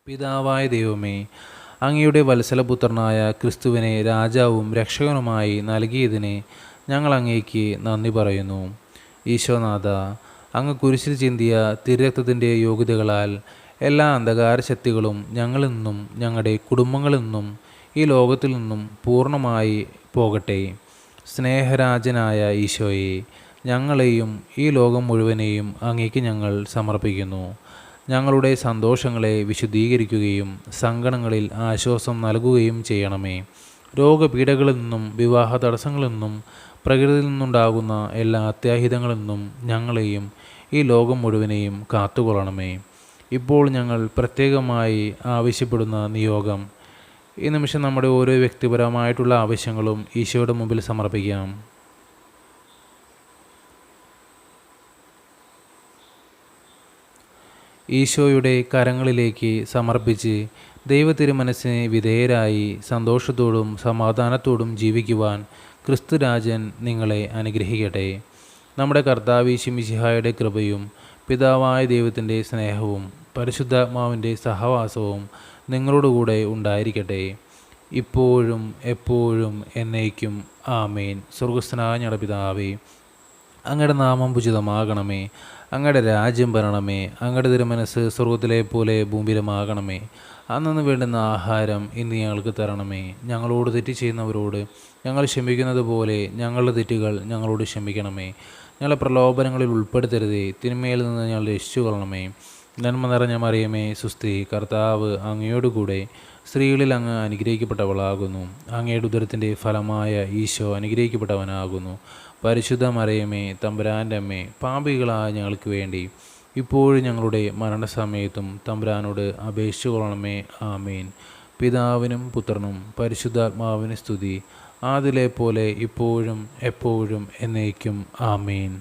പിതാവായ ദൈവമേ, അങ്ങയുടെ വത്സലപുത്രനായ ക്രിസ്തുവിനെ രാജാവും രക്ഷകനുമായി നൽകിയതിന് ഞങ്ങൾ അങ്ങേക്ക് നന്ദി പറയുന്നു. ഈശോനാഥ, അങ്ങ് കുരിശിൽ ചിന്തിയ തിരുരക്തത്തിൻ്റെ യോഗ്യതകളാൽ എല്ലാ അന്ധകാര ശക്തികളും ഞങ്ങളിൽ നിന്നും ഞങ്ങളുടെ കുടുംബങ്ങളിൽ നിന്നും ഈ ലോകത്തിൽ നിന്നും പൂർണ്ണമായി പോകട്ടെ. സ്നേഹരാജനായ ഈശോയെ, ഞങ്ങളെയും ഈ ലോകം മുഴുവനെയും അങ്ങേക്ക് ഞങ്ങൾ സമർപ്പിക്കുന്നു. ഞങ്ങളുടെ സന്തോഷങ്ങളെ വിശുദ്ധീകരിക്കുകയും സങ്കടങ്ങളിൽ ആശ്വാസം നൽകുകയും ചെയ്യണമേ. രോഗപീഠകളിൽ നിന്നും വിവാഹ തടസ്സങ്ങളിൽ നിന്നും പ്രകൃതിയിൽ നിന്നുണ്ടാകുന്ന എല്ലാ അത്യാഹിതങ്ങളിൽ നിന്നും ഞങ്ങളെയും ഈ ലോകം മുഴുവനെയും കാത്തുകൊള്ളണമേ. ഇപ്പോൾ ഞങ്ങൾ പ്രത്യേകമായി ആവശ്യപ്പെടുന്ന നിയോഗം. ഈ നിമിഷം നമ്മുടെ ഓരോ വ്യക്തിപരമായിട്ടുള്ള ആവശ്യങ്ങളും ഈശോയുടെ മുമ്പിൽ സമർപ്പിക്കാം. ഈശോയുടെ കരങ്ങളിലേക്ക് സമർപ്പിച്ച് ദൈവത്തിരുമനസ്സിന് വിധേയരായി സന്തോഷത്തോടും സമാധാനത്തോടും ജീവിക്കുവാൻ ക്രിസ്തുരാജൻ നിങ്ങളെ അനുഗ്രഹിക്കട്ടെ. നമ്മുടെ കർത്താവ് മിശിഹായുടെ കൃപയും പിതാവായ ദൈവത്തിൻ്റെ സ്നേഹവും പരിശുദ്ധാത്മാവിൻ്റെ സഹവാസവും നിങ്ങളോടുകൂടെ ഉണ്ടായിരിക്കട്ടെ, ഇപ്പോഴും എപ്പോഴും എന്നേക്കും. ആമേൻ. സ്വർഗ്ഗസ്ഥനായ ഞങ്ങളുടെ പിതാവേ, അങ്ങയുടെ നാമം പൂജിതമാകണമേ. അങ്ങയുടെ രാജ്യം വരണമേ. അങ്ങയുടെ തിരുമനസ്സ് സ്വർഗ്ഗത്തിലെ പോലെ ഭൂമിയിലുമാകണമേ. അന്നു വേണ്ടുന്ന ആഹാരം ഇന്ന് ഞങ്ങൾക്ക് തരണമേ. ഞങ്ങളോട് തെറ്റ് ചെയ്യുന്നവരോട് ഞങ്ങൾ ക്ഷമിക്കുന്നത് പോലെ ഞങ്ങളുടെ തെറ്റുകൾ ഞങ്ങളോട് ക്ഷമിക്കണമേ. ഞങ്ങളെ പ്രലോഭനങ്ങളിൽ ഉൾപ്പെടുത്തരുതേ, തിന്മയിൽ നിന്ന് ഞങ്ങൾ രക്ഷിച്ചു കൊള്ളണമേ. നന്മ നിറഞ്ഞ മറിയമേ, സുസ്തി, കർത്താവ് അങ്ങയോടുകൂടെ സ്ത്രീകളിൽ അങ്ങ് അനുഗ്രഹിക്കപ്പെട്ടവളാകുന്നു. അങ്ങയുടെ ഉദരത്തിൻ്റെ ഫലമായ ഈശോ അനുഗ്രഹിക്കപ്പെട്ടവനാകുന്നു. പരിശുദ്ധ മറിയമേ, തമ്പുരാൻ്റെ അമ്മേ, പാപികളായ ഞങ്ങൾക്ക് വേണ്ടി ഇപ്പോഴും ഞങ്ങളുടെ മരണസമയത്തും തമ്പുരാനോട് അപേക്ഷിച്ചു കൊള്ളണമേ. ആമേൻ. പിതാവിനും പുത്രനും പരിശുദ്ധാത്മാവിന് സ്തുതി, ആദിലെ പോലെ ഇപ്പോഴും എപ്പോഴും എന്നേക്കും. ആമേൻ.